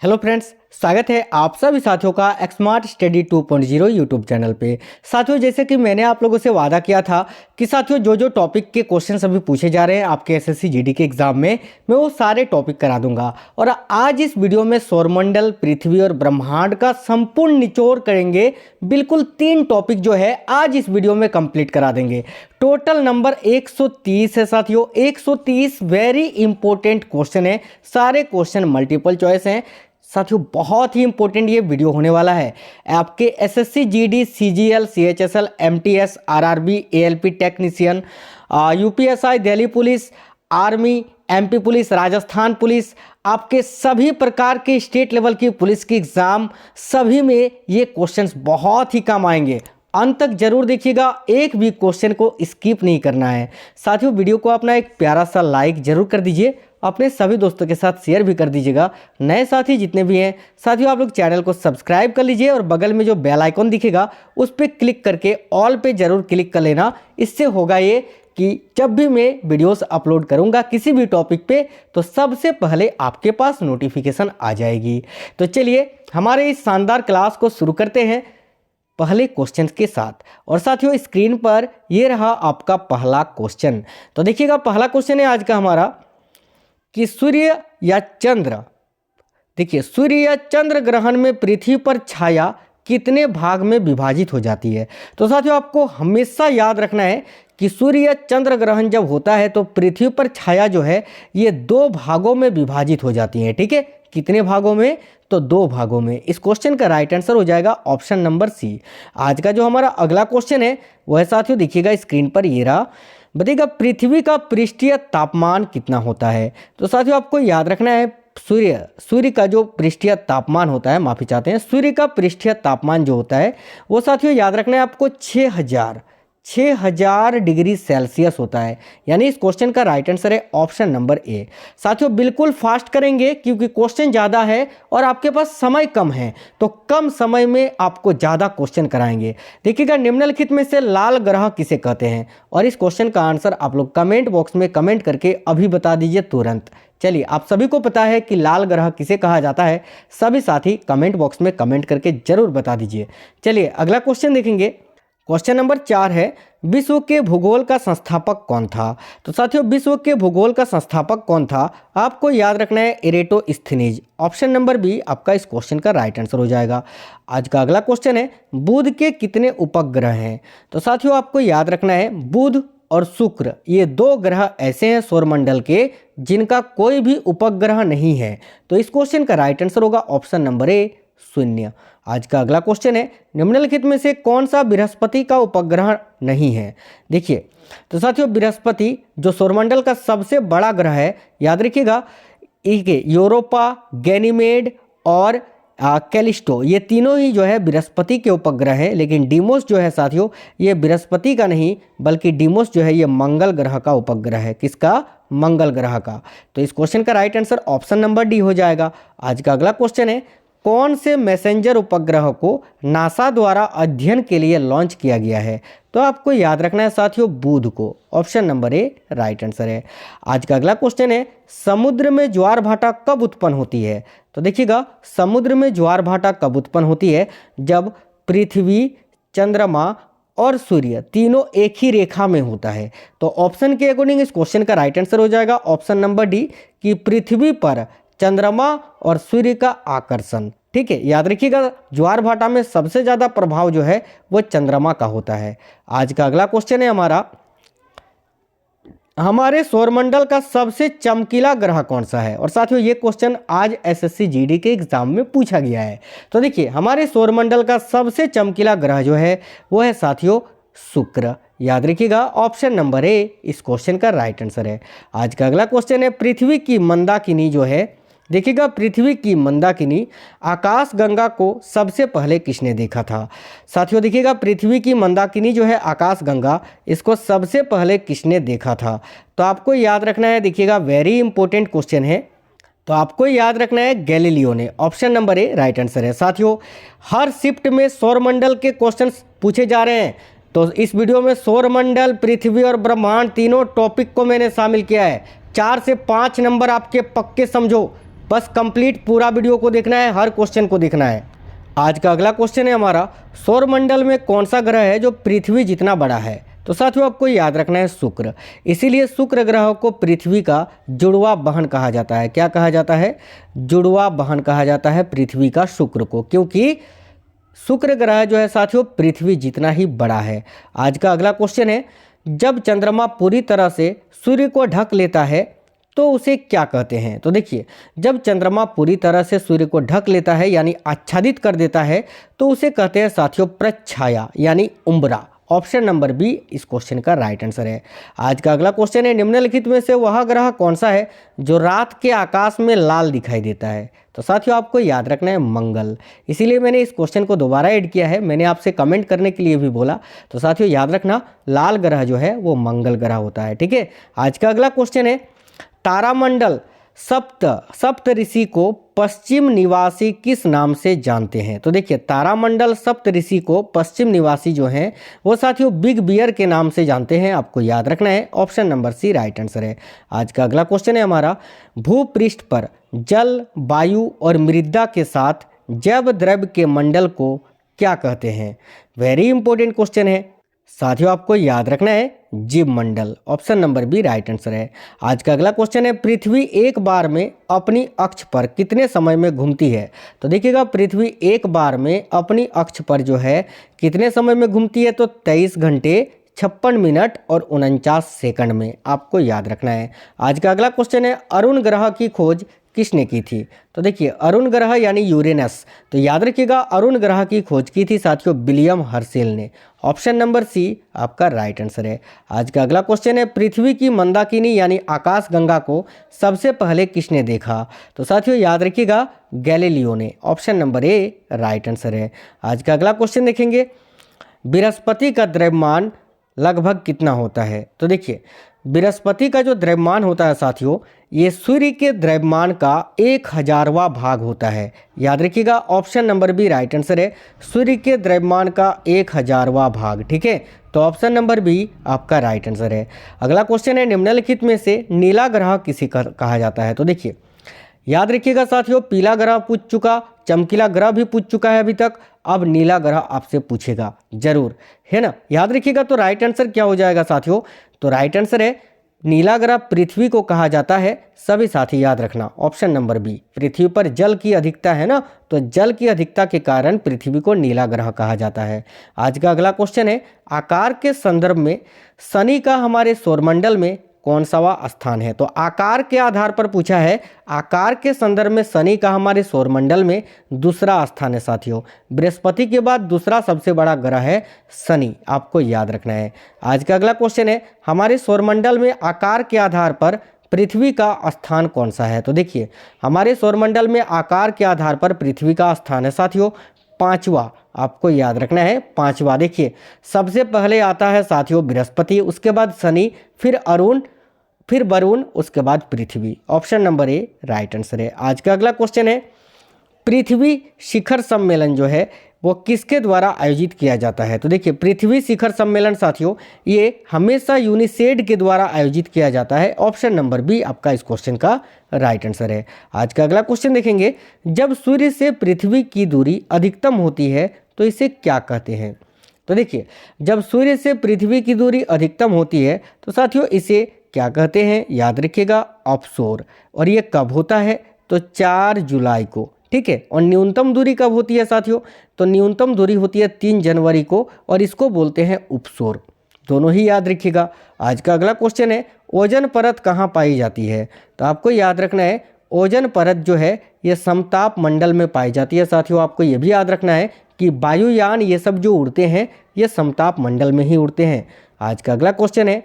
Hello friends, स्वागत है आप सभी साथियों का स्मार्ट स्टडी 2.0 यूट्यूब चैनल पे। साथियों, जैसे कि मैंने आप लोगों से वादा किया था कि साथियों जो टॉपिक के क्वेश्चन अभी पूछे जा रहे हैं आपके एसएससी जीडी के एग्जाम में, मैं वो सारे टॉपिक करा दूंगा। और आज इस वीडियो में सौरमंडल, पृथ्वी और ब्रह्मांड का संपूर्ण निचोड़ करेंगे। बिल्कुल 3 टॉपिक जो है आज इस वीडियो में कंप्लीट करा देंगे। टोटल नंबर 130 है साथियों। 130 वेरी इंपॉर्टेंट क्वेश्चन है। सारे क्वेश्चन मल्टीपल चॉइस हैं साथियों। बहुत ही इंपॉर्टेंट ये वीडियो होने वाला है। आपके SSC GD, CGL, CHSL, MTS, RRB, ALP technician, UPSI, Delhi police, army, MP police, Rajasthan police, आपके सभी प्रकार के स्टेट लेवल की पुलिस की एग्जाम, सभी में ये क्वेश्चंस बहुत ही काम आएंगे। अंत तक जरूर देखिएगा, एक भी क्वेश्चन को स्किप नहीं करना है। साथियों, वीडियो को अपना एक प्यारा सा लाइक जरूर कर दीजिए, अपने सभी दोस्तों के साथ शेयर भी कर दीजिएगा। नए साथी जितने भी हैं साथियों, आप लोग चैनल को सब्सक्राइब कर लीजिए और बगल में जो बेल आइकॉन दिखेगा उस पर क्लिक करके ऑल पे जरूर क्लिक कर लेना। इससे होगा ये कि जब भी मैं वीडियोस अपलोड करूंगा किसी भी टॉपिक पे, तो सबसे पहले आपके पास नोटिफिकेशन आ जाएगी। तो चलिए हमारे इस शानदार क्लास को शुरू करते हैं पहले क्वेश्चन के साथ। और साथियों, स्क्रीन पर ये रहा आपका पहला क्वेश्चन। तो देखिएगा, पहला क्वेश्चन है आज का हमारा कि सूर्य या चंद्र, देखिए सूर्य या चंद्र ग्रहण में पृथ्वी पर छाया कितने भाग में विभाजित हो जाती है। तो साथियों, आपको हमेशा याद रखना है कि सूर्य या चंद्र ग्रहण जब होता है तो पृथ्वी पर छाया जो है ये 2 भागों में विभाजित हो जाती है। ठीक है, कितने भागों में? तो 2 भागों में। इस क्वेश्चन का राइट आंसर हो जाएगा ऑप्शन नंबर सी। आज का जो हमारा अगला क्वेश्चन है वह है साथियों, देखिएगा स्क्रीन पर ये रहा। बताइएगा पृथ्वी का पृष्ठीय तापमान कितना होता है। तो साथियों, आपको याद रखना है सूर्य का जो पृष्ठीय तापमान होता है, माफी चाहते हैं, सूर्य का पृष्ठीय तापमान जो होता है वो साथियों याद रखना है आपको 6000 डिग्री सेल्सियस होता है। यानी इस क्वेश्चन का राइट आंसर है ऑप्शन नंबर ए। साथियों, बिल्कुल फास्ट करेंगे क्योंकि क्वेश्चन ज़्यादा है और आपके पास समय कम है, तो कम समय में आपको ज़्यादा क्वेश्चन कराएंगे। देखिएगा, निम्नलिखित में से लाल ग्रह किसे कहते हैं? और इस क्वेश्चन का आंसर आप लोग कमेंट बॉक्स में कमेंट करके अभी बता दीजिए तुरंत। चलिए, आप सभी को पता है कि लाल ग्रह किसे कहा जाता है। सभी साथी कमेंट बॉक्स में कमेंट करके जरूर बता दीजिए। चलिए अगला क्वेश्चन देखेंगे। क्वेश्चन नंबर 4 है, विश्व के भूगोल का संस्थापक कौन था। तो साथियों, विश्व के भूगोल का संस्थापक कौन था? आपको याद रखना है एरेटोस्थेनीज। ऑप्शन नंबर बी आपका इस क्वेश्चन का राइट आंसर हो जाएगा। आज का अगला क्वेश्चन है, बुध के कितने उपग्रह हैं। तो साथियों, आपको याद रखना है बुध और शुक्र ये 2 ग्रह ऐसे हैं सौरमंडल के जिनका कोई भी उपग्रह नहीं है। तो इस क्वेश्चन का राइट आंसर होगा ऑप्शन नंबर ए 0। आज का अगला क्वेश्चन है, निम्नलिखित में से कौन सा बृहस्पति का उपग्रह नहीं है। देखिए, तो साथियों बृहस्पति जो सौरमंडल का सबसे बड़ा ग्रह है, याद रखिएगा, यूरोपा, गैनीमेड और कैलिस्टो ये तीनों ही जो है बृहस्पति के उपग्रह हैं। लेकिन डीमोस जो है साथियों ये बृहस्पति का नहीं, बल्कि डीमोस जो है ये मंगल ग्रह का उपग्रह है। किसका? मंगल ग्रह का। तो इस क्वेश्चन का right answer option number D हो जाएगा। आज का अगला क्वेश्चन है, कौन से मैसेंजर उपग्रह को नासा द्वारा अध्ययन के लिए लॉन्च किया गया है। तो आपको याद रखना है साथियों बुध को। Option number A right answer है। आज का अगला क्वेश्चन है, समुद्र में ज्वार भाटा कब उत्पन्न होती है। तो देखिएगा, समुद्र में ज्वार भाटा कब उत्पन्न होती है? जब पृथ्वी, चंद्रमा और सूर्य तीनों एक ही रेखा में होता है। तो ऑप्शन के अकॉर्डिंग इस क्वेश्चन का राइट आंसर हो जाएगा ऑप्शन नंबर डी कि पृथ्वी पर चंद्रमा और सूर्य का आकर्षण। ठीक है, याद रखिएगा ज्वार भाटा में सबसे ज़्यादा प्रभाव जो है वो चंद्रमा का होता है। आज का अगला क्वेश्चन है हमारे सौरमंडल का सबसे चमकीला ग्रह कौन सा है। और साथियों ये क्वेश्चन आज एसएससी जीडी के एग्जाम में पूछा गया है। तो देखिए, हमारे सौरमंडल का सबसे चमकीला ग्रह जो है वो है साथियों शुक्र। याद रखिएगा ऑप्शन नंबर ए इस क्वेश्चन का राइट आंसर है। आज का अगला क्वेश्चन है, पृथ्वी की मंदाकिनी जो है, देखिएगा पृथ्वी की मंदाकिनी आकाशगंगा को सबसे पहले किसने देखा था। साथियों देखिएगा, पृथ्वी की मंदाकिनी जो है आकाशगंगा, इसको सबसे पहले किसने देखा था। तो आपको याद रखना है, देखिएगा वेरी इंपॉर्टेंट क्वेश्चन है, तो आपको याद रखना है गैलीलियो ने। Option number A right answer है। साथियों, हर शिफ्ट में सौरमंडल के क्वेश्चंस पूछे जा रहे हैं, तो इस वीडियो में सौरमंडल, पृथ्वी और ब्रह्मांड तीनों टॉपिक को मैंने शामिल किया है। 4 से 5 नंबर आपके पक्के समझो। बस कंप्लीट पूरा वीडियो को देखना है, हर क्वेश्चन को देखना है। आज का अगला क्वेश्चन है हमारा, सौरमंडल में कौन सा ग्रह है जो पृथ्वी जितना बड़ा है? तो साथियों आपको याद रखना है शुक्र। इसीलिए शुक्र ग्रह को पृथ्वी का जुड़वा बहन कहा जाता है। क्या कहा जाता है? जुड़वा बहन कहा जाता है पृथ्वी का शुक्र को, क्योंकि शुक्र ग्रह जो है साथियों पृथ्वी जितना ही बड़ा है। आज का अगला क्वेश्चन है, जब चंद्रमा पूरी तरह से सूर्य को ढक लेता है तो उसे क्या कहते हैं? तो देखिए, जब चंद्रमा पूरी तरह से सूर्य को ढक लेता है यानी आच्छादित कर देता है तो उसे कहते हैं साथियों प्रच्छाया यानी उम्बरा। ऑप्शन नंबर बी इस क्वेश्चन का राइट आंसर है। आज का अगला क्वेश्चन है, निम्नलिखित में से वह ग्रह कौन सा है जो रात के आकाश में लाल दिखाई देता है? तो साथियों आपको याद रखना है मंगल। इसीलिए मैंने इस क्वेश्चन को दोबारा ऐड किया है, मैंने आपसे कमेंट करने के लिए भी बोला। तो साथियों याद रखना, लाल ग्रह जो है वो मंगल ग्रह होता है। ठीक है। आज का अगला क्वेश्चन है, तारामंडल सप्त ऋषि को पश्चिम निवासी किस नाम से जानते हैं? तो देखिए, तारामंडल सप्त ऋषि को पश्चिम निवासी जो हैं वो साथियों बिग बियर के नाम से जानते हैं। आपको याद रखना है, option number C right answer है। आज का अगला क्वेश्चन है हमारा, भूपृष्ठ पर जल, वायु और मृदा के साथ जैव द्रव्य के मंडल को क्या कहते हैं? वेरी इंपॉर्टेंट क्वेश्चन है साथियों, आपको याद रखना है जीव मंडल। Option number B right answer है। आज का अगला क्वेश्चन है, पृथ्वी एक बार में अपनी अक्ष पर कितने समय में घूमती है? तो देखिएगा, पृथ्वी एक बार में अपनी अक्ष पर जो है कितने समय में घूमती है? तो 23 घंटे 56 मिनट और 49 सेकंड में। आपको याद रखना है। आज का अगला क्वेश्चन है, अरुण ग्रह की खोज किसने की थी? तो देखिए, अरुण ग्रह यानी यूरेनस, तो याद रखिएगा अरुण ग्रह की खोज की थी साथियों विलियम हर्शेल ने। ऑप्शन नंबर सी आपका राइट आंसर है। आज का अगला क्वेश्चन है, पृथ्वी की मंदाकिनी यानी आकाश गंगा को सबसे पहले किसने देखा? तो साथियों याद रखिएगा गैलीलियो ने। Option number A right answer है। आज का अगला क्वेश्चन देखेंगे, बृहस्पति का द्रव्यमान लगभग कितना होता है? तो देखिए, बृहस्पति का जो द्रव्यमान होता है साथियों, ये सूर्य के द्रव्यमान का 1000वां भाग होता है। याद रखिएगा, option number B right answer है, सूर्य के द्रव्यमान का 1000वां भाग। ठीक है, तो ऑप्शन नंबर बी आपका राइट आंसर है। अगला क्वेश्चन है, निम्नलिखित में से नीला ग्रह किसे कहा जाता है? तो देखिए, याद रखिएगा साथियों, पीला ग्रह पूछ चुका, चमकीला ग्रह भी पूछ चुका है अभी तक, अब नीला ग्रह आपसे पूछेगा जरूर, है ना? याद रखिएगा। तो राइट आंसर क्या हो जाएगा साथियों? तो राइट आंसर है नीला ग्रह पृथ्वी को कहा जाता है। सभी साथी याद रखना, ऑप्शन नंबर बी। पृथ्वी पर जल की अधिकता है ना, तो जल की अधिकता के कारण पृथ्वी को नीला ग्रह कहा जाता है। आज का अगला क्वेश्चन है, आकार के संदर्भ में शनि का हमारे सौरमंडल में कौन सा स्थान है? तो आकार के आधार पर पूछा है, आकार के संदर्भ में शनि का हमारे सौरमंडल में दूसरा स्थान है साथियों। बृहस्पति के बाद दूसरा सबसे बड़ा ग्रह है शनि, आपको याद रखना है। आज का अगला क्वेश्चन है, हमारे सौरमंडल में आकार के आधार पर पृथ्वी का स्थान कौन सा है? तो देखिए, हमारे सौरमंडल में आकार के आधार पर पृथ्वी का स्थान है साथियों पांचवा। आपको याद रखना है पांचवा। देखिए, सबसे पहले आता है साथियों बृहस्पति, उसके बाद शनि, फिर अरुण, फिर वरुण, उसके बाद पृथ्वी। Option number A right answer है। आज का अगला क्वेश्चन है, पृथ्वी शिखर सम्मेलन जो है वो किसके द्वारा आयोजित किया जाता है? तो देखिए, पृथ्वी शिखर सम्मेलन साथियों ये हमेशा यूनिसेड के द्वारा आयोजित किया जाता है। ऑप्शन नंबर बी आपका इस क्वेश्चन का राइट आंसर है। आज का अगला क्वेश्चन देखेंगे, जब सूर्य से पृथ्वी की दूरी अधिकतम होती है तो इसे क्या कहते हैं? तो देखिए, जब सूर्य से पृथ्वी की दूरी अधिकतम होती है तो साथियों इसे क्या कहते हैं? याद रखिएगा ऑफशोर। और ये कब होता है? तो 4 जुलाई को। ठीक है, और न्यूनतम दूरी कब होती है साथियों? तो न्यूनतम दूरी होती है 3 जनवरी को, और इसको बोलते हैं उपसोर। दोनों ही याद रखिएगा। आज का अगला क्वेश्चन है, ओजोन परत कहाँ पाई जाती है? तो आपको याद रखना है, ओजोन परत जो है ये समताप मंडल में पाई जाती है साथियों। आपको ये भी याद रखना है कि वायुयान ये सब जो उड़ते हैं ये समताप मंडल में ही उड़ते हैं। आज का अगला क्वेश्चन है,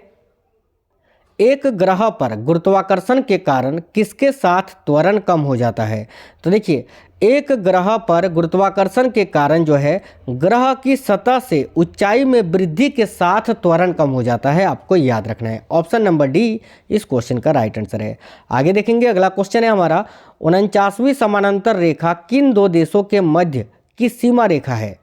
एक ग्रह पर गुरुत्वाकर्षण के कारण किसके साथ त्वरण कम हो जाता है? तो देखिए, एक ग्रह पर गुरुत्वाकर्षण के कारण जो है ग्रह की सतह से ऊंचाई में वृद्धि के साथ त्वरण कम हो जाता है। आपको याद रखना है, ऑप्शन नंबर डी इस क्वेश्चन का राइट आंसर है। आगे देखेंगे, अगला क्वेश्चन है हमारा, 49वीं समानांतर रेखा किन दो देशों के मध्य की सीमा रेखा है?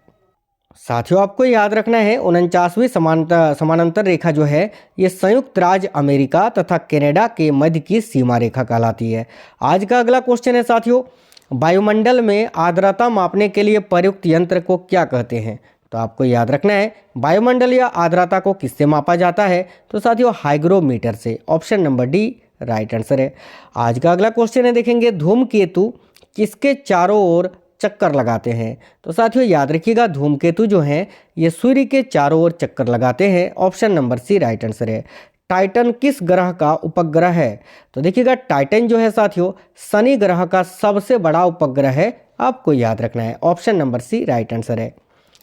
साथियों आपको याद रखना है 49वीं समानांतर रेखा जो है ये संयुक्त राज्य अमेरिका तथा कनाडा के मध्य की सीमा रेखा कहलाती है। आज का अगला क्वेश्चन है साथियों, वायुमंडल में आर्द्रता मापने के लिए प्रयुक्त यंत्र को क्या कहते हैं? तो आपको याद रखना है वायुमंडल या आर्द्रता को किससे मापा जाता है? तो साथियों हाइग्रोमीटर से। Option number D right answer है। आज का अगला क्वेश्चन है, देखेंगे धूमकेतु किसके चारों ओर चक्कर लगाते हैं? तो साथियों याद रखिएगा धूमकेतु जो हैं ये सूर्य के चारों ओर चक्कर लगाते हैं। Option number C right answer है। टाइटन किस ग्रह का उपग्रह है? तो देखिएगा टाइटन जो है साथियों शनि ग्रह का सबसे बड़ा उपग्रह है, आपको याद रखना है। Option number C right answer है।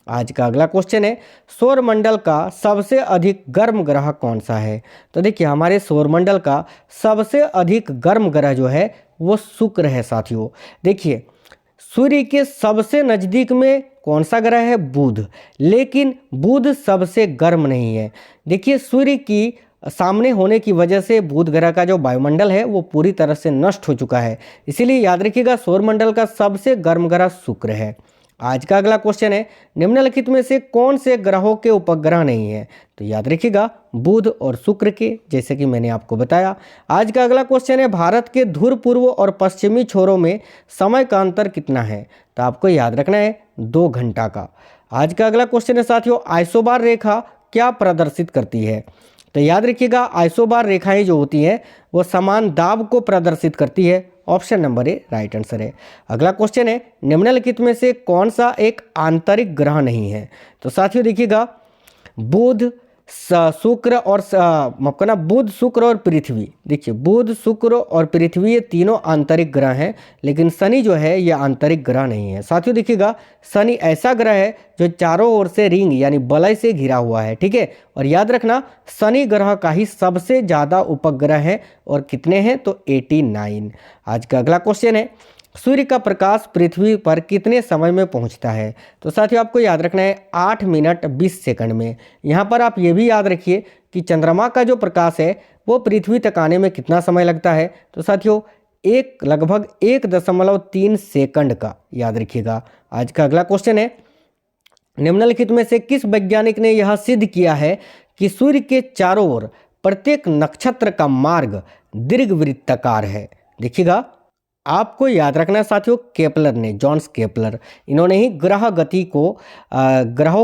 आज का अगला क्वेश्चन है, सौरमंडल का सबसे अधिक गर्म ग्रह कौन सा है? तो देखिए हमारे सौरमंडल का सबसे अधिक गर्म ग्रह जो है वो शुक्र है साथियों। देखिए सूर्य के सबसे नज़दीक में कौन सा ग्रह है? बुध, लेकिन बुध सबसे गर्म नहीं है। देखिए सूर्य की सामने होने की वजह से बुध ग्रह का जो वायुमंडल है वो पूरी तरह से नष्ट हो चुका है, इसीलिए याद रखिएगा सौरमंडल का सबसे गर्म ग्रह शुक्र है। आज का अगला क्वेश्चन है, निम्नलिखित में से कौन से ग्रहों के उपग्रह नहीं है? तो याद रखिएगा बुध और शुक्र के, जैसे कि मैंने आपको बताया। आज का अगला क्वेश्चन है, भारत के ध्रुव पूर्व और पश्चिमी छोरों में समय का अंतर कितना है? तो आपको याद रखना है 2 घंटा का। आज का अगला क्वेश्चन है साथियों, आइसोबार रेखा क्या प्रदर्शित करती है? तो याद रखिएगा आइसोबार रेखाएं जो होती हैं वो समान दाब को प्रदर्शित करती है। Option number A right answer है। अगला क्वेश्चन है, निम्नलिखित में से कौन सा एक आंतरिक ग्रह नहीं है? तो साथियों देखिएगा बुध शुक्र और माफ करना बुध शुक्र और पृथ्वी। देखिए बुध शुक्र और पृथ्वी ये तीनों आंतरिक ग्रह हैं, लेकिन शनि जो है ये आंतरिक ग्रह नहीं है। साथियों देखिएगा शनि ऐसा ग्रह है जो चारों ओर से रिंग यानी वलय से घिरा हुआ है, ठीक है। और याद रखना शनि ग्रह का ही सबसे ज़्यादा उपग्रह है, और कितने हैं? तो 89। आज का अगला क्वेश्चन है, सूर्य का प्रकाश पृथ्वी पर कितने समय में पहुंचता है? तो साथियों आपको याद रखना है 8 मिनट 20 सेकंड में। यहाँ पर आप ये भी याद रखिए कि चंद्रमा का जो प्रकाश है वो पृथ्वी तक आने में कितना समय लगता है? तो साथियों लगभग 1.3 सेकंड का, याद रखिएगा। आज का अगला क्वेश्चन है, निम्नलिखित में से किस वैज्ञानिक ने यह सिद्ध किया है कि सूर्य के चारों ओर प्रत्येक नक्षत्र का मार्ग दीर्घवृत्ताकार है? देखिएगा आपको याद रखना है साथियों केपलर ने, जॉन्स केपलर, इन्होंने ही ग्रहों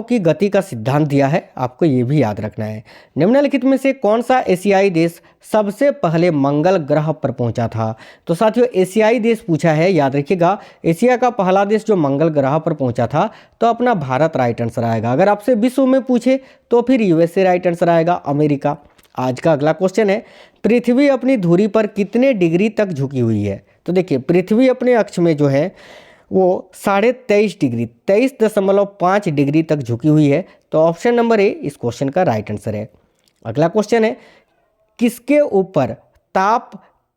की गति का सिद्धांत दिया है, आपको ये भी याद रखना है। निम्नलिखित में से कौन सा एशियाई देश सबसे पहले मंगल ग्रह पर पहुंचा था? तो साथियों एशियाई देश पूछा है, याद रखिएगा एशिया का पहला देश जो मंगल ग्रह पर पहुंचा था तो अपना भारत राइट आंसर आएगा। अगर आपसे विश्व में पूछे तो फिर यूएसए राइट आंसर आएगा, अमेरिका। आज का अगला क्वेश्चन है, पृथ्वी अपनी धुरी पर कितने डिग्री तक झुकी हुई है? तो देखिए पृथ्वी अपने अक्ष में जो है वो 23.5 डिग्री 23.5 डिग्री तक झुकी हुई है। तो ऑप्शन नंबर ए इस क्वेश्चन का राइट आंसर है। अगला क्वेश्चन है, किसके ऊपर ताप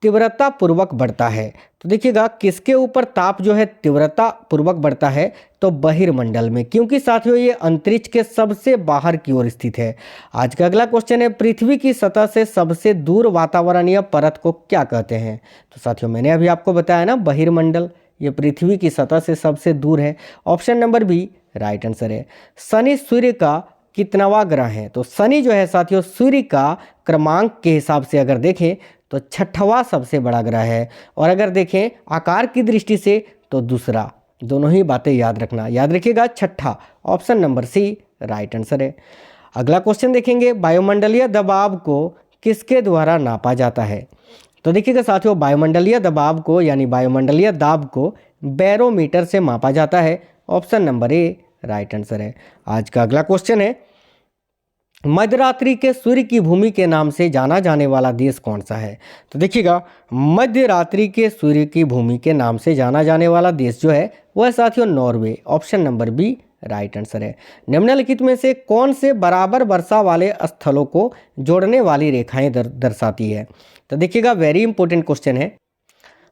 तीव्रता पूर्वक बढ़ता है? तो देखिएगा किसके ऊपर ताप जो है तीव्रता पूर्वक बढ़ता है? तो बहिर्मंडल में, क्योंकि साथियों ये अंतरिक्ष के सबसे बाहर की ओर स्थित है। आज का अगला क्वेश्चन है, पृथ्वी की सतह से सबसे दूर वातावरणीय परत को क्या कहते हैं? तो साथियों मैंने अभी आपको बताया ना बहिर्मंडल, ये पृथ्वी की सतह से सबसे दूर है। Option number B right answer है। शनि सूर्य का कितनावा ग्रह है? तो शनि जो है साथियों सूर्य का क्रमांक के हिसाब से अगर देखें तो 6वां सबसे बड़ा ग्रह है, और अगर देखें आकार की दृष्टि से तो दूसरा। दोनों ही बातें याद रखना, याद रखिएगा 6, option number C right answer है। अगला क्वेश्चन देखेंगे, वायुमंडलीय दबाव को किसके द्वारा नापा जाता है? तो देखिएगा साथियों वायुमंडलीय दबाव को यानी वायुमंडलीय दाब को बैरोमीटर से मापा जाता है। Option number A right answer है। आज का अगला क्वेश्चन है, मध्यरात्रि के सूर्य की भूमि के नाम से जाना जाने वाला देश कौन सा है? तो देखिएगा मध्यरात्रि के सूर्य की भूमि के नाम से जाना जाने वाला देश जो है वह है साथियों Norway. Option number B right answer है। निम्नलिखित में से कौन से बराबर वर्षा वाले स्थलों को जोड़ने वाली रेखाएं दर्शाती है? तो देखिएगा वेरी इंपॉर्टेंट क्वेश्चन है,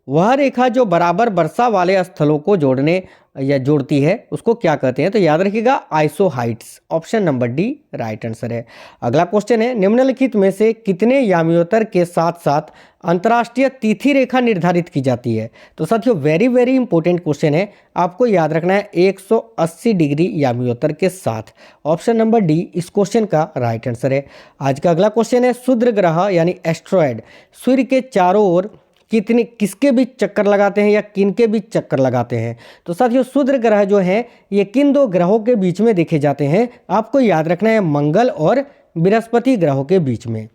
वह रेखा जो बराबर वर्षा वाले स्थलों को जोड़ने या जोड़ती है उसको क्या कहते हैं? तो याद रखिएगा isohyets. Option number D right answer है। अगला क्वेश्चन है, निम्नलिखित में से कितने यामियोत्तर के साथ साथ अंतर्राष्ट्रीय तिथि रेखा निर्धारित की जाती है? तो साथियों वेरी वेरी इंपॉर्टेंट क्वेश्चन है, आपको याद रखना है 180 डिग्री यामियोत्तर के साथ। ऑप्शन नंबर डी इस क्वेश्चन का राइट आंसर है। आज का अगला क्वेश्चन है, क्षुद्र ग्रह यानी एस्ट्रॉयड सूर्य के चारों ओर किसके बीच चक्कर लगाते हैं या किन के बीच चक्कर लगाते हैं? तो साथियों क्षुद्र ग्रह जो हैं ये किन दो ग्रहों के बीच में देखे जाते हैं? आपको याद रखना है मंगल और बृहस्पति ग्रहों के बीच में।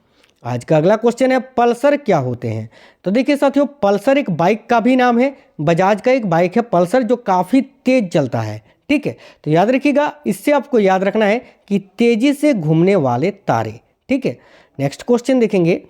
आज का अगला क्वेश्चन है, पल्सर क्या होते हैं? तो देखिए साथियों पल्सर एक बाइक का भी नाम है, बजाज का एक बाइक है पल्सर जो काफ़ी तेज चलता है। ठीक है, तो याद रखिएगा, इससे आपको याद रखना है कि तेजी से घूमने वाले तारे। ठीक है, नेक्स्ट क्वेश्चन देखेंगे,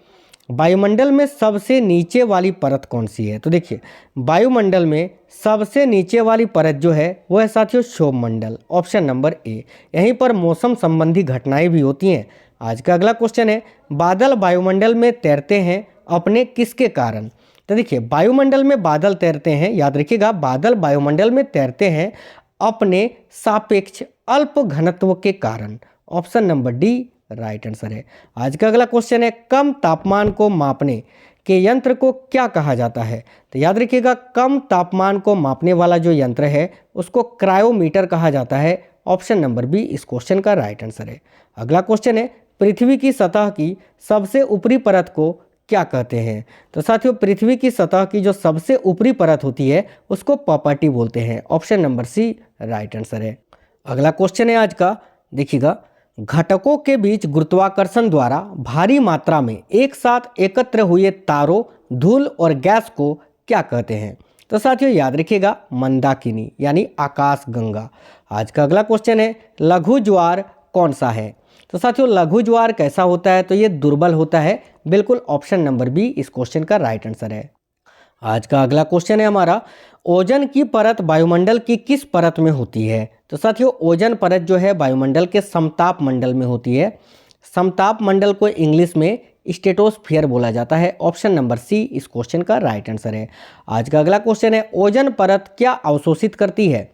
वायुमंडल में सबसे नीचे वाली परत कौन सी है? तो देखिए वायुमंडल में सबसे नीचे वाली परत जो है वो है साथियों क्षोभमंडल। ऑप्शन नंबर ए, यहीं पर मौसम संबंधी घटनाएं भी होती हैं। आज का अगला क्वेश्चन है, बादल वायुमंडल में तैरते हैं अपने किसके कारण? तो देखिए वायुमंडल में बादल तैरते हैं, याद रखिएगा बादल वायुमंडल में तैरते हैं अपने सापेक्ष अल्प घनत्व के कारण। Option number D right answer है। आज का अगला क्वेश्चन है, कम तापमान को मापने के यंत्र को क्या कहा जाता है? तो याद रखिएगा कम तापमान को मापने वाला जो यंत्र है उसको क्रायोमीटर कहा जाता है। ऑप्शन नंबर बी इस क्वेश्चन का राइट आंसर है। अगला क्वेश्चन है, पृथ्वी की सतह की सबसे ऊपरी परत को क्या कहते हैं? तो साथियों पृथ्वी की सतह की जो सबसे ऊपरी परत होती है उसको पॉपर्टी बोलते हैं। Option number C right answer है। अगला क्वेश्चन है आज का, देखिएगा घटकों के बीच गुरुत्वाकर्षण द्वारा भारी मात्रा में एक साथ एकत्र हुए तारों, धूल और गैस को क्या कहते हैं? तो साथियों याद रखिएगा मंदाकिनी यानी आकाश गंगा। आज का अगला क्वेश्चन है, लघु ज्वार कौन सा है? तो साथियों लघु ज्वार कैसा होता है? तो ये दुर्बल होता है। बिल्कुल ऑप्शन नंबर बी इस क्वेश्चन का राइट आंसर है। आज का अगला क्वेश्चन है हमारा, ओजोन की परत वायुमंडल की किस परत में होती है? तो साथियों ओजोन परत जो है वायुमंडल के समताप मंडल में होती है। समताप मंडल को इंग्लिश में स्ट्रेटोस्फीयर बोला जाता है। ऑप्शन नंबर सी इस क्वेश्चन का राइट आंसर है। आज का अगला क्वेश्चन है, ओजोन परत क्या अवशोषित करती है?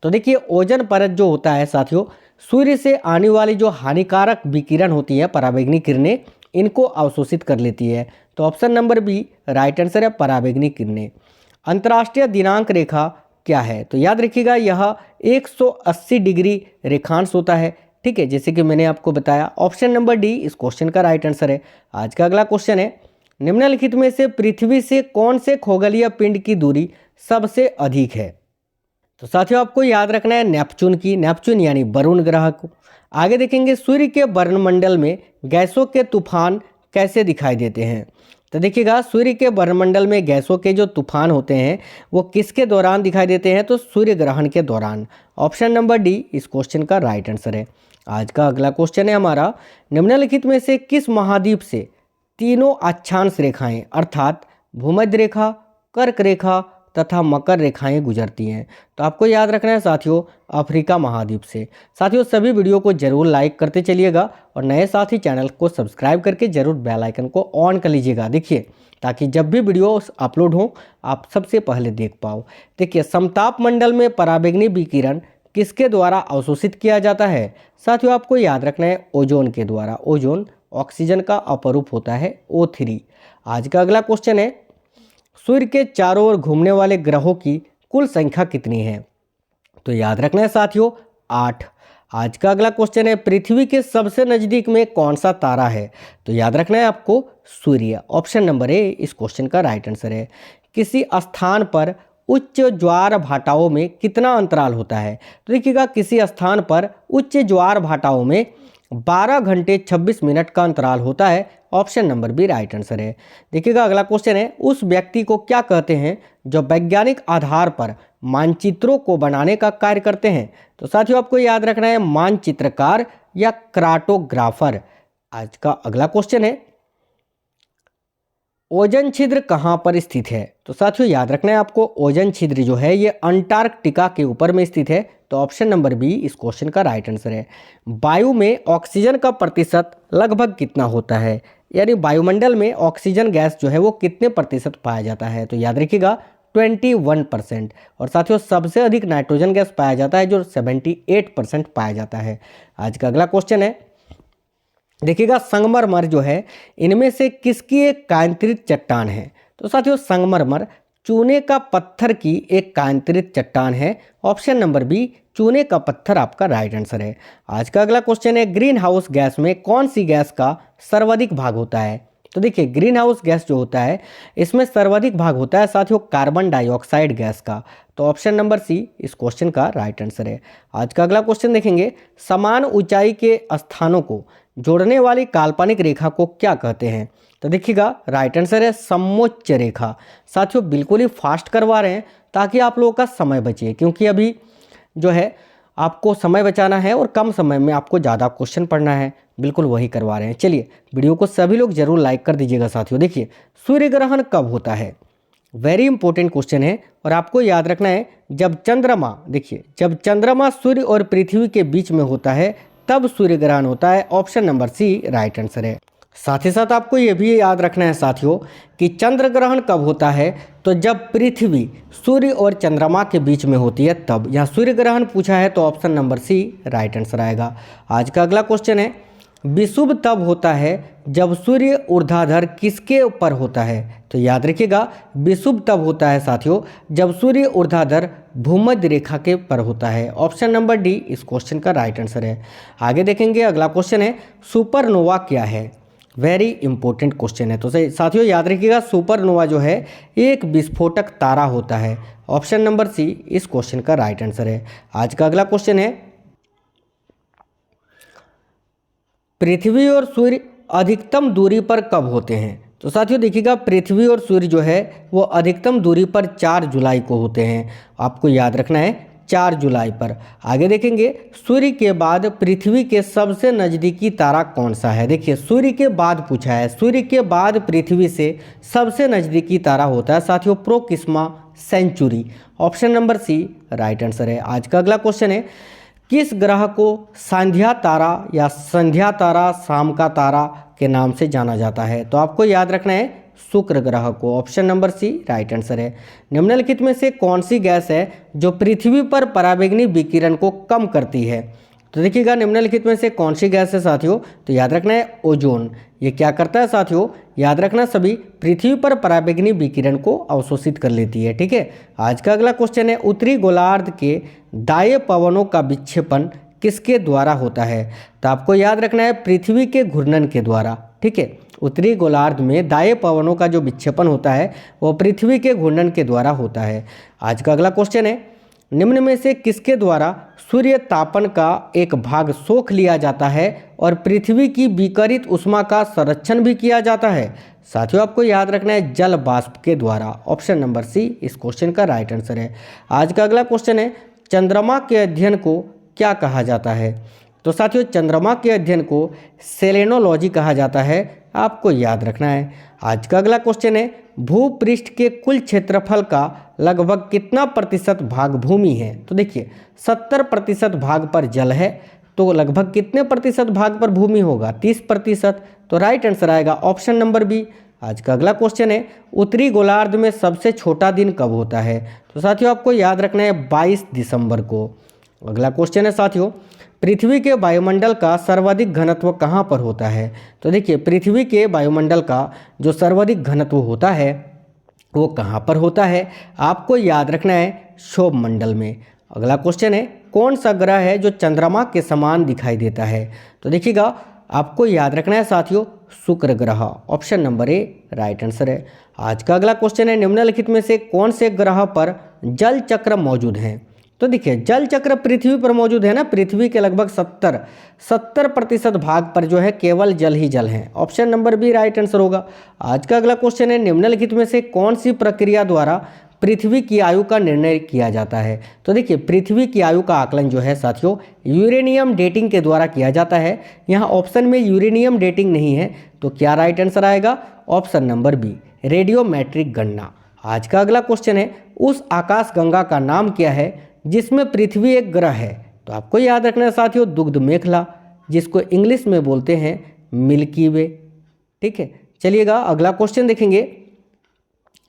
तो देखिए ओजोन परत जो होता है साथियों सूर्य से आने वाली जो हानिकारक विकिरण होती है पराबैंगनी किरणें, इनको अवशोषित कर लेती है। तो option number B right answer है पराबैंगनी किरणें। अंतर्राष्ट्रीय दिनांक रेखा क्या है? तो याद रखिएगा यह 180 डिग्री रेखांश होता है। ठीक है, जैसे कि मैंने आपको बताया। ऑप्शन नंबर डी इस क्वेश्चन का राइट आंसर है। आज का अगला क्वेश्चन है, निम्नलिखित में से पृथ्वी से कौन से खगोलीय पिंड की दूरी सबसे अधिक है? तो साथियों आपको याद रखना है नेपच्यून की, नेपच्यून यानी वरुण ग्रह को। आगे देखेंगे, सूर्य के वर्णमंडल में गैसों के तूफान कैसे दिखाई देते हैं? तो देखिएगा सूर्य के वर्णमंडल में गैसों के जो तूफान होते हैं वो किसके दौरान दिखाई देते हैं? तो सूर्य ग्रहण के दौरान। ऑप्शन नंबर डी इस क्वेश्चन का राइट आंसर है। आज का अगला क्वेश्चन है हमारा, निम्नलिखित में से किस महाद्वीप से तीनों अक्षांश रेखाएं अर्थात भूमध्य रेखा, कर्क रेखा तथा मकर रेखाएं गुजरती हैं? तो आपको याद रखना है साथियों अफ्रीका महाद्वीप से। साथियों सभी वीडियो को जरूर लाइक करते चलिएगा और नए साथी चैनल को सब्सक्राइब करके जरूर बेल आइकन को ऑन कर लीजिएगा। देखिए ताकि जब भी वीडियो अपलोड हो आप सबसे पहले देख पाओ। देखिए समताप मंडल में पराबैंगनी विकिरण किसके द्वारा अवशोषित किया जाता है? साथियों आपको याद रखना है ओजोन के द्वारा। ओजोन ऑक्सीजन का अपरूप होता है O3। आज का अगला क्वेश्चन है, सूर्य के चारों ओर घूमने वाले ग्रहों की कुल संख्या कितनी है? तो याद रखना है साथियों 8। आज का अगला क्वेश्चन है, पृथ्वी के सबसे नज़दीक में कौन सा तारा है? तो याद रखना है आपको सूर्य। ऑप्शन नंबर ए इस क्वेश्चन का राइट आंसर है। किसी स्थान पर उच्च ज्वार भाटाओं में कितना अंतराल होता है? तो देखिएगा किसी स्थान पर उच्च ज्वार भाटाओं में 12 घंटे 26 मिनट का अंतराल होता है। Option number B right answer है। देखिएगा अगला क्वेश्चन है, उस व्यक्ति को क्या कहते हैं जो वैज्ञानिक आधार पर मानचित्रों को बनाने का कार्य करते हैं? तो साथियों आपको याद रखना है मानचित्रकार या कार्टोग्राफर। आज का अगला क्वेश्चन है, ओजोन छिद्र कहाँ पर स्थित है? तो साथियों याद रखना है आपको ओजोन छिद्र जो है ये अंटार्कटिका के ऊपर में स्थित है। तो ऑप्शन नंबर बी इस क्वेश्चन का राइट आंसर है। वायु में ऑक्सीजन का प्रतिशत लगभग कितना होता है? यानी वायुमंडल में ऑक्सीजन गैस जो है वो कितने प्रतिशत पाया जाता है? तो याद रखिएगा 21%। और साथियों सबसे अधिक नाइट्रोजन गैस पाया जाता है जो 78% पाया जाता है। आज का अगला क्वेश्चन है, देखिएगा संगमरमर जो है इनमें से किसकी एक कांतरित चट्टान है? तो साथियों संगमरमर चूने का पत्थर की एक कांतरित चट्टान है। ऑप्शन नंबर बी चूने का पत्थर आपका राइट आंसर है। आज का अगला क्वेश्चन है, ग्रीन हाउस गैस में कौन सी गैस का सर्वाधिक भाग होता है? तो देखिए ग्रीन हाउस गैस जो होता है इसमें सर्वाधिक भाग होता है साथियों कार्बन डाइऑक्साइड गैस का। तो ऑप्शन नंबर सी इस क्वेश्चन का राइट आंसर है। आज का अगला क्वेश्चन देखेंगे, समान ऊंचाई के स्थानों को जोड़ने वाली काल्पनिक रेखा को क्या कहते हैं? तो देखिएगा राइट आंसर है समोच्च रेखा। साथियों बिल्कुल ही फास्ट करवा रहे हैं ताकि आप लोगों का समय बचे, क्योंकि अभी जो है आपको समय बचाना है और कम समय में आपको ज़्यादा क्वेश्चन पढ़ना है, बिल्कुल वही करवा रहे हैं। चलिए वीडियो को सभी लोग जरूर लाइक कर दीजिएगा। साथियों देखिए सूर्य ग्रहण कब होता है? वेरी इंपॉर्टेंट क्वेश्चन है और आपको याद रखना है जब चंद्रमा, देखिए जब चंद्रमा सूर्य और पृथ्वी के बीच में होता है तब सूर्य ग्रहण होता है। Option number C right answer है। साथ ही साथ आपको ये भी याद रखना है साथियों कि चंद्र ग्रहण कब होता है? तो जब पृथ्वी सूर्य और चंद्रमा के बीच में होती है तब। यहाँ सूर्य ग्रहण पूछा है तो option number C right answer आएगा। आज का अगला क्वेश्चन है, विषुव तब होता है जब सूर्य ऊर्ध्वाधर किसके ऊपर होता है? तो याद रखिएगा विषुव तब होता है साथियों जब सूर्य ऊर्ध्वाधर भूमध्य रेखा के पर होता है। ऑप्शन नंबर डी इस क्वेश्चन का राइट आंसर है। आगे देखेंगे अगला क्वेश्चन है, सुपरनोवा क्या है? वेरी इंपॉर्टेंट क्वेश्चन है। तो सही साथियों याद रखिएगा सुपरनोवा जो है एक विस्फोटक तारा होता है। ऑप्शन नंबर सी इस क्वेश्चन का राइट आंसर है। आज का अगला क्वेश्चन है, पृथ्वी और सूर्य अधिकतम दूरी पर कब होते हैं? तो साथियों देखिएगा पृथ्वी और सूर्य जो है वो अधिकतम दूरी पर 4 जुलाई को होते हैं। आपको याद रखना है 4 जुलाई पर। आगे देखेंगे सूर्य के बाद पृथ्वी के सबसे नज़दीकी तारा कौन सा है? देखिए सूर्य के बाद पूछा है, सूर्य के बाद पृथ्वी से सबसे नज़दीकी तारा होता है साथियों Proxima Centauri. Option number C right answer है। आज का अगला क्वेश्चन है, किस ग्रह को संध्या तारा या संध्या तारा, शाम का तारा के नाम से जाना जाता है? तो आपको याद रखना है शुक्र ग्रह को। Option number C right answer है। निम्नलिखित में से कौन सी गैस है जो पृथ्वी पर पराबैंगनी विकिरण को कम करती है? तो देखिएगा निम्नलिखित में से कौन सी गैस है साथियों? तो याद रखना है ओजोन। ये क्या करता है साथियों? याद रखना सभी, पृथ्वी पर पराबैंगनी विकिरण को अवशोषित कर लेती है। ठीक है। आज का अगला क्वेश्चन है, उत्तरी गोलार्ध के दाएं पवनों का विक्षेपण किसके द्वारा होता है? तो आपको याद रखना है पृथ्वी के घूर्णन के द्वारा। ठीक है, उत्तरी गोलार्ध में दाएं पवनों का जो विक्षेपण होता है वो पृथ्वी के घूर्णन के द्वारा होता है। आज का अगला क्वेश्चन है, निम्न में से किसके द्वारा सूर्य तापन का एक भाग सोख लिया जाता है और पृथ्वी की विकिरित ऊष्मा का संरक्षण भी किया जाता है? साथियों आपको याद रखना है जल वाष्प के द्वारा। ऑप्शन नंबर सी इस क्वेश्चन का राइट आंसर है। आज का अगला क्वेश्चन है, चंद्रमा के अध्ययन को क्या कहा जाता है? तो साथियों चंद्रमा के अध्ययन को सेलेनोलॉजी कहा जाता है। आपको याद रखना है। आज का अगला क्वेश्चन है, भूपृष्ठ के कुल क्षेत्रफल का लगभग कितना प्रतिशत भाग भूमि है? तो देखिए 70% भाग पर जल है, तो लगभग कितने प्रतिशत भाग पर भूमि होगा? 30%। तो राइट आंसर आएगा ऑप्शन नंबर बी। आज का अगला क्वेश्चन है, उत्तरी गोलार्ध में सबसे छोटा दिन कब होता है? तो साथियों आपको याद रखना है 22 दिसंबर को। अगला क्वेश्चन है साथियों, पृथ्वी के वायुमंडल का सर्वाधिक घनत्व कहाँ पर होता है? तो देखिए पृथ्वी के वायुमंडल का जो सर्वाधिक घनत्व होता है वो कहाँ पर होता है? आपको याद रखना है क्षोभ मंडल में। अगला क्वेश्चन है, कौन सा ग्रह है जो चंद्रमा के समान दिखाई देता है? तो देखिएगा आपको याद रखना है साथियों शुक्र ग्रह। Option number A right answer है। आज का अगला क्वेश्चन है, निम्नलिखित में से कौन से ग्रह पर जल चक्र मौजूद हैं? तो देखिए जल चक्र पृथ्वी पर मौजूद है ना, पृथ्वी के लगभग 70% भाग पर जो है केवल जल ही जल है। Option number B right answer होगा। आज का अगला क्वेश्चन है, निम्नलिखित में से कौन सी प्रक्रिया द्वारा पृथ्वी की आयु का निर्णय किया जाता है? तो देखिए पृथ्वी की आयु का आकलन जो है साथियों यूरेनियम डेटिंग के द्वारा किया जाता है। यहाँ ऑप्शन में यूरेनियम डेटिंग नहीं है, तो क्या राइट आंसर आएगा? ऑप्शन नंबर बी रेडियोमेट्रिक गणना। आज का अगला क्वेश्चन है, उस आकाश गंगा का नाम क्या है जिसमें पृथ्वी एक ग्रह है? तो आपको याद रखना है साथियों दुग्ध मेखला, जिसको इंग्लिश में बोलते हैं मिल्की वे। ठीक है, चलिएगा अगला क्वेश्चन देखेंगे।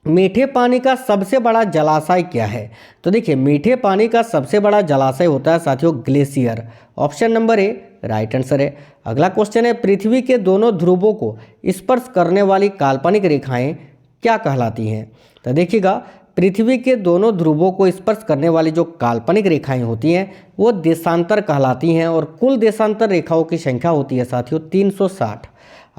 मीठे पानी का सबसे बड़ा जलाशय क्या है? तो देखिए मीठे पानी का सबसे बड़ा जलाशय होता है साथियों glacier. Option number A right answer है। अगला क्वेश्चन है, पृथ्वी के दोनों ध्रुवों को स्पर्श करने वाली काल्पनिक रेखाएं क्या कहलाती हैं? तो देखिएगा पृथ्वी के दोनों ध्रुवों को स्पर्श करने वाली जो काल्पनिक रेखाएं होती हैं वो देशांतर कहलाती हैं और कुल देशांतर रेखाओं की संख्या होती है साथियों 360।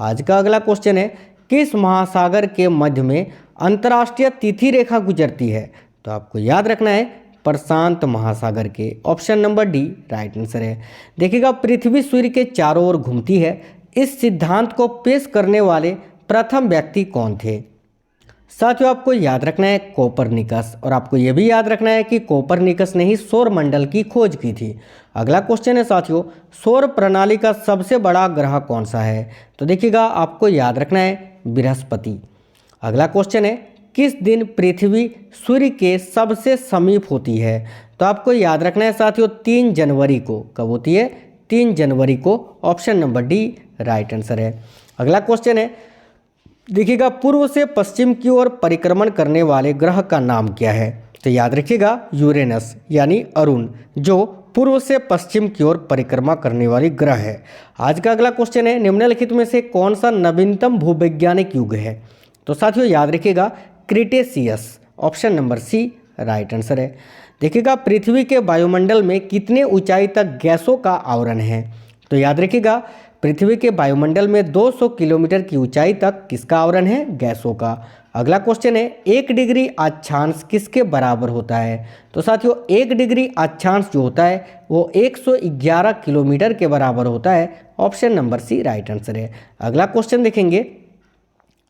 आज का अगला क्वेश्चन है, किस महासागर के मध्य में अंतर्राष्ट्रीय तिथि रेखा गुजरती है? तो आपको याद रखना है प्रशांत महासागर के। Option number D right answer है। देखिएगा पृथ्वी सूर्य के चारों ओर घूमती है, इस सिद्धांत को पेश करने वाले प्रथम व्यक्ति कौन थे? साथियों आपको याद रखना है कोपरनिकस, और आपको यह भी याद रखना है कि कोपरनिकस ने ही सौर मंडल की खोज की थी। अगला क्वेश्चन है साथियों, सौर प्रणाली का सबसे बड़ा ग्रह कौन सा है? तो देखिएगा आपको याद रखना है बृहस्पति। अगला क्वेश्चन है, किस दिन पृथ्वी सूर्य के सबसे समीप होती है? तो आपको याद रखना है साथियों 3 जनवरी को। कब होती है? 3 जनवरी को। Option number D right answer है। अगला क्वेश्चन है, देखिएगा पूर्व से पश्चिम की ओर परिक्रमण करने वाले ग्रह का नाम क्या है? तो याद रखिएगा यूरेनस यानी अरुण, जो पूर्व से पश्चिम की ओर परिक्रमा करने वाली ग्रह है। आज का अगला क्वेश्चन है, निम्नलिखित में से कौन सा नवीनतम भूवैज्ञानिक युग है? तो साथियों याद रखिएगा Cretaceous. Option number C right answer है। देखिएगा पृथ्वी के वायुमंडल में कितने ऊंचाई तक गैसों का आवरण है? तो याद रखिएगा पृथ्वी के वायुमंडल में 200 किलोमीटर की ऊंचाई तक किसका आवरण है? गैसों का। अगला क्वेश्चन है, 1 डिग्री अक्षांश किसके बराबर होता है? तो साथियों 1 डिग्री अक्षांश जो होता है वो 111 किलोमीटर के बराबर होता है। Option number C right answer है। अगला क्वेश्चन देखेंगे,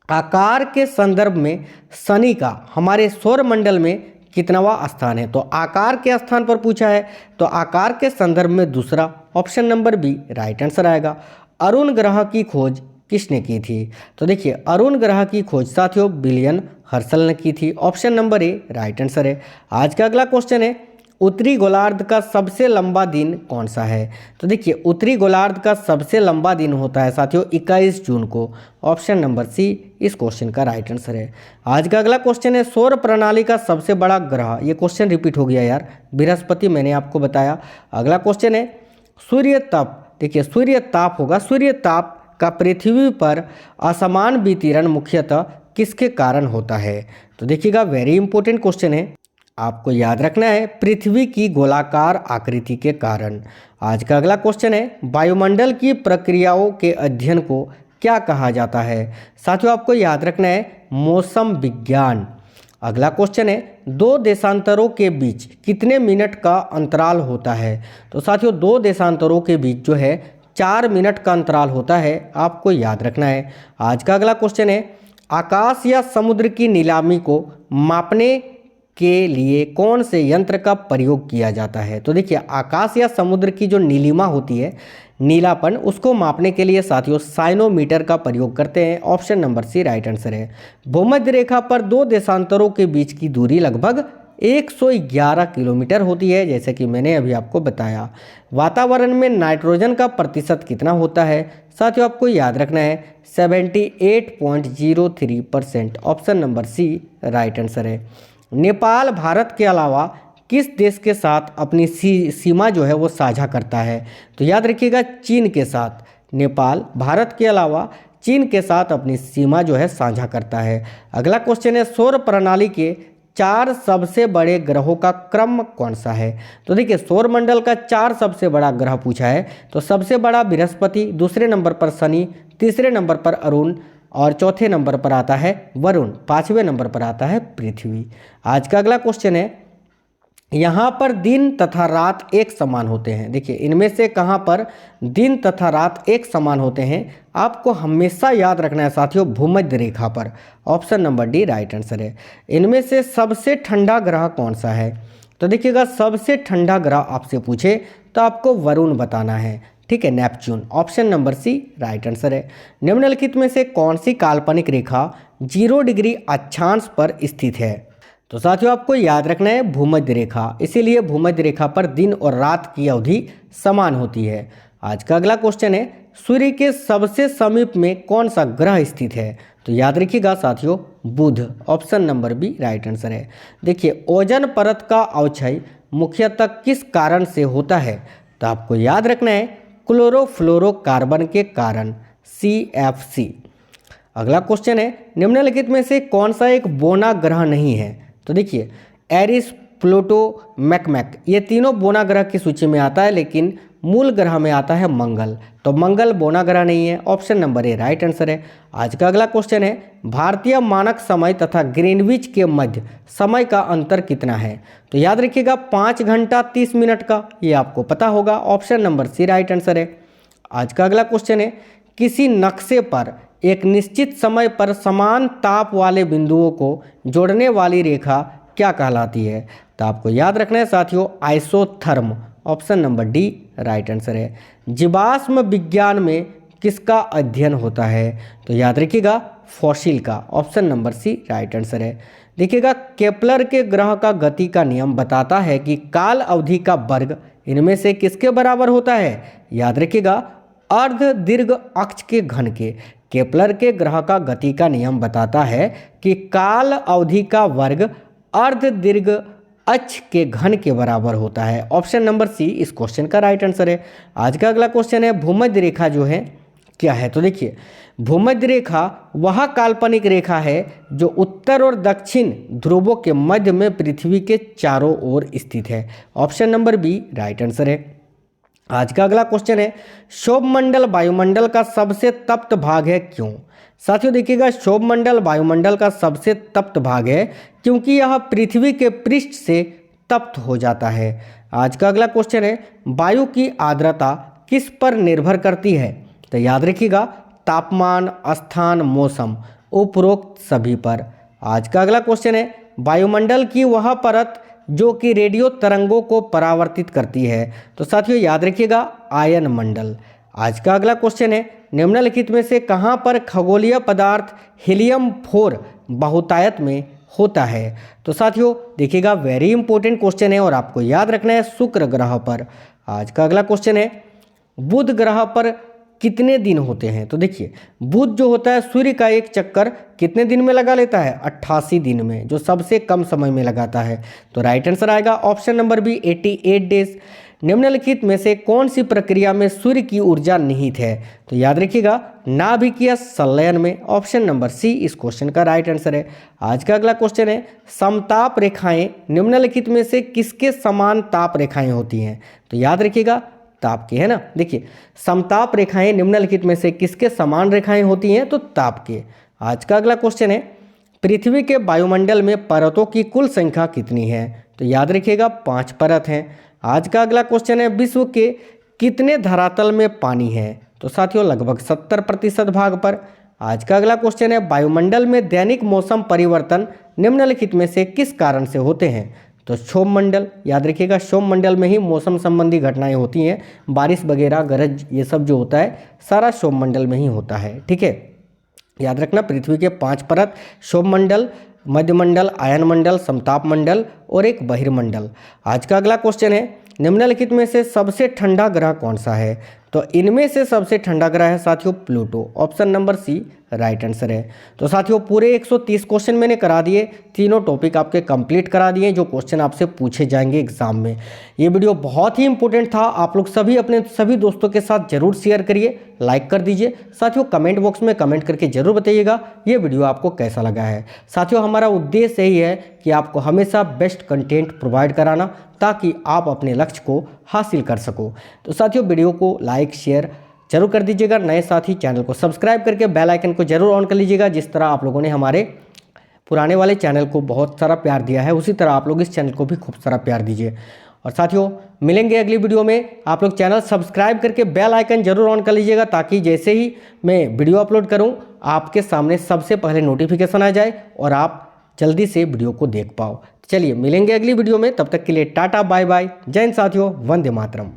आकार के संदर्भ में शनि का हमारे सौर मंडल में कितनावा स्थान है? तो आकार के स्थान पर पूछा है, तो आकार के संदर्भ में दूसरा। Option number B right answer आएगा। अरुण ग्रह की खोज किसने की थी? तो देखिए अरुण ग्रह की खोज साथियों विलियम हर्शल ने की थी। Option number A right answer है। आज का अगला क्वेश्चन है, उत्तरी गोलार्ध का सबसे लंबा दिन कौन सा है? तो देखिए उत्तरी गोलार्ध का सबसे लंबा दिन होता है साथियों 21 जून को। ऑप्शन नंबर सी इस क्वेश्चन का राइट आंसर है। आज का अगला क्वेश्चन है, सौर प्रणाली का सबसे बड़ा ग्रह, ये क्वेश्चन रिपीट हो गया यार, बृहस्पति मैंने आपको बताया। अगला क्वेश्चन है, सूर्य ताप। देखिए सूर्य ताप होगा, सूर्य ताप का पृथ्वी पर असमान वितरण मुख्यतः किसके कारण होता है? तो देखिएगा वेरी इंपॉर्टेंट क्वेश्चन है, आपको याद रखना है पृथ्वी की गोलाकार आकृति के कारण। आज का अगला क्वेश्चन है, वायुमंडल की प्रक्रियाओं के अध्ययन को क्या कहा जाता है? साथियों आपको याद रखना है मौसम विज्ञान। अगला क्वेश्चन है, 2 देशांतरों के बीच कितने मिनट का अंतराल होता है? तो साथियों 2 देशांतरों के बीच जो है 4 मिनट का अंतराल होता है, आपको याद रखना है। आज का अगला क्वेश्चन है, आकाश या समुद्र की नीलामी को मापने के लिए कौन से यंत्र का प्रयोग किया जाता है? तो देखिए आकाश या समुद्र की जो नीलिमा होती है, नीलापन, उसको मापने के लिए साथियों साइनोमीटर का प्रयोग करते हैं। Option number C right answer है। भूमध्य रेखा पर 2 देशांतरों के बीच की दूरी लगभग 111 किलोमीटर होती है, जैसे कि मैंने अभी आपको बताया। वातावरण में नाइट्रोजन का प्रतिशत कितना होता है? साथियों आपको याद रखना है 78.03%। Option number C right answer है। नेपाल भारत के अलावा किस देश के साथ अपनी सीमा जो है वो साझा करता है? तो याद रखिएगा चीन के साथ। नेपाल भारत के अलावा चीन के साथ अपनी सीमा जो है साझा करता है। अगला क्वेश्चन है, सौर प्रणाली के 4 सबसे बड़े ग्रहों का क्रम कौन सा है? तो देखिए सौर मंडल का 4 सबसे बड़ा ग्रह पूछा है, तो सबसे बड़ा बृहस्पति, दूसरे नंबर पर शनि, तीसरे नंबर पर अरुण और चौथे नंबर पर आता है वरुण, 5वें नंबर पर आता है पृथ्वी। आज का अगला क्वेश्चन है, यहाँ पर दिन तथा रात एक समान होते हैं। देखिए इनमें से कहाँ पर दिन तथा रात एक समान होते हैं? आपको हमेशा याद रखना है साथियों भूमध्य रेखा पर। Option number D right answer है। इनमें से सबसे ठंडा ग्रह कौन सा है? तो देखिएगा सबसे ठंडा ग्रह आपसे पूछे तो आपको वरुण बताना है, ठीक है, Neptune. Option number C right answer है। निम्नलिखित में से कौन सी काल्पनिक रेखा 0 डिग्री अक्षांश पर स्थित है? तो साथियों आपको याद रखना है भूमध्य रेखा, इसीलिए भूमध्य रेखा पर दिन और रात की अवधि समान होती है। आज का अगला क्वेश्चन है, सूर्य के सबसे समीप में कौन सा ग्रह स्थित है? तो याद रखिएगा साथियों, बुध। Option number B right answer है। देखिए, ओजोन परत का अवक्षय मुख्यतः किस कारण से होता है? तो आपको याद रखना है क्लोरोफ्लोरोकार्बन के कारण, CFC। अगला क्वेश्चन है, निम्नलिखित में से कौन सा एक बोना ग्रह नहीं है? तो देखिए, एरिस, प्लूटो, मैकमैक, ये तीनों बोना ग्रह की सूची में आता है, लेकिन मूल ग्रह में आता है मंगल। तो मंगल बोना ग्रह नहीं है। Option number A right answer है। आज का अगला क्वेश्चन है, भारतीय मानक समय तथा ग्रीनविच के मध्य समय का अंतर कितना है? तो याद रखिएगा 5 घंटा 30 मिनट का, ये आपको पता होगा। Option number C right answer है। आज का अगला क्वेश्चन है, किसी नक्शे पर एक निश्चित समय पर समान ताप वाले बिंदुओं को जोड़ने वाली रेखा क्या कहलाती है? तो आपको याद रखना है साथियों, isotherm. Option number D right answer है। जीवाश्म विज्ञान में किसका अध्ययन होता है? तो याद रखिएगा फॉसिल का। Option number C right answer है। देखिएगा, केपलर के ग्रह का गति का नियम बताता है कि काल अवधि का वर्ग इनमें से किसके बराबर होता है? याद रखिएगा, अर्ध दीर्घ अक्ष के घन के। केपलर के ग्रह का गति का नियम बताता है कि काल अवधि का वर्ग अर्ध दीर्घ अक्ष के घन के बराबर होता है। ऑप्शन नंबर सी इस क्वेश्चन का राइट आंसर है। आज का अगला क्वेश्चन है, भूमध्य रेखा जो है क्या है? तो देखिए, भूमध्य रेखा वह काल्पनिक रेखा है जो उत्तर और दक्षिण ध्रुवों के मध्य में पृथ्वी के चारों ओर स्थित है। Option number B right answer है। आज का अगला क्वेश्चन है, क्षोभमंडल वायुमंडल का सबसे तप्त भाग है क्यों? साथियों देखिएगा, क्षोभमंडल वायुमंडल का सबसे तप्त भाग है क्योंकि यह पृथ्वी के पृष्ठ से तप्त हो जाता है। आज का अगला क्वेश्चन है, वायु की आर्द्रता किस पर निर्भर करती है? तो याद रखिएगा, तापमान, स्थान, मौसम, उपरोक्त सभी पर। आज का अगला क्वेश्चन है, वायुमंडल की वह परत जो कि रेडियो तरंगों को परावर्तित करती है। तो साथियों याद रखिएगा, आयन मंडल। आज का अगला क्वेश्चन है, निम्नलिखित में से कहाँ पर खगोलीय पदार्थ हीलियम 4 बहुतायत में होता है? तो साथियों देखिएगा, वेरी इंपॉर्टेंट क्वेश्चन है और आपको याद रखना है शुक्र ग्रह पर। आज का अगला क्वेश्चन है, बुध ग्रह पर कितने दिन होते हैं? तो देखिए, बुध जो होता है सूर्य का एक चक्कर कितने दिन में लगा लेता है? 88 दिन में, जो सबसे कम समय में लगाता है। तो राइट आंसर आएगा ऑप्शन नंबर बी 88 डेज। निम्नलिखित में से कौन सी प्रक्रिया में सूर्य की ऊर्जा निहित है? तो याद रखिएगा, नाभिकीय संलयन में। ऑप्शन नंबर सी इस क्वेश्चन का राइट आंसर है। आज का अगला क्वेश्चन है, समताप रेखाएं निम्नलिखित में से किसके समान ताप रेखाएं होती हैं? तो याद रखिएगा, ताप के, है ना। देखिए, समताप रेखाएं निम्नलिखित में से किसके समान रेखाएं होती हैं? तो ताप के। आज का अगला क्वेश्चन है, पृथ्वी के वायुमंडल में परतों की कुल संख्या कितनी है? तो याद रखिएगा 5 परत हैं। आज का अगला क्वेश्चन है, विश्व के कितने धरातल में पानी है? तो साथियों लगभग 70% भाग पर। आज का अगला क्वेश्चन है, वायुमंडल में दैनिक मौसम परिवर्तन निम्नलिखित में से किस कारण से होते हैं? तो क्षोभमंडल। याद रखिएगा, क्षोभमंडल में ही मौसम संबंधी घटनाएं होती हैं, बारिश वगैरह, गरज, ये सब जो होता है सारा क्षोभमंडल में ही होता है। ठीक है, याद रखना, पृथ्वी के 5 परत, क्षोभमंडल, मध्यमंडल, आयनमंडल, समताप मंडल और एक बहिर्मंडल। आज का अगला क्वेश्चन है, निम्नलिखित में से सबसे ठंडा ग्रह कौन सा है? तो इनमें से सबसे ठंडा ग्रह है साथियों Pluto. Option number C right answer है। तो साथियों पूरे 130 क्वेश्चन मैंने करा दिए, तीनों टॉपिक आपके कंप्लीट करा दिए जो क्वेश्चन आपसे पूछे जाएंगे एग्जाम में। ये वीडियो बहुत ही इंपॉर्टेंट था, आप लोग सभी अपने सभी दोस्तों के साथ जरूर शेयर करिए, लाइक कर दीजिए। साथियों कमेंट बॉक्स में कमेंट करके जरूर बताइएगा ये वीडियो आपको कैसा लगा है। साथियों हमारा उद्देश्य यही है कि आपको हमेशा बेस्ट कंटेंट प्रोवाइड कराना ताकि आप अपने लक्ष्य को हासिल कर सको। तो साथियों वीडियो को लाइक शेयर जरूर कर दीजिएगा। नए साथी चैनल को सब्सक्राइब करके बेल आइकन को जरूर ऑन कर लीजिएगा। जिस तरह आप लोगों ने हमारे पुराने वाले चैनल को बहुत सारा प्यार दिया है, उसी तरह आप लोग इस चैनल को भी खूब सारा प्यार दीजिए। और साथियों मिलेंगे अगली वीडियो में। आप लोग चैनल सब्सक्राइब करके बेल आइकन जरूर ऑन कर लीजिएगा ताकि जैसे ही मैं वीडियो अपलोड करूं आपके सामने सबसे पहले नोटिफिकेशन आ जाए और आप जल्दी से वीडियो को देख पाओ। चलिए मिलेंगे अगली वीडियो में, तब तक के लिए टाटा बाय बाय, जय हिंद साथियों, वंदे मातरम।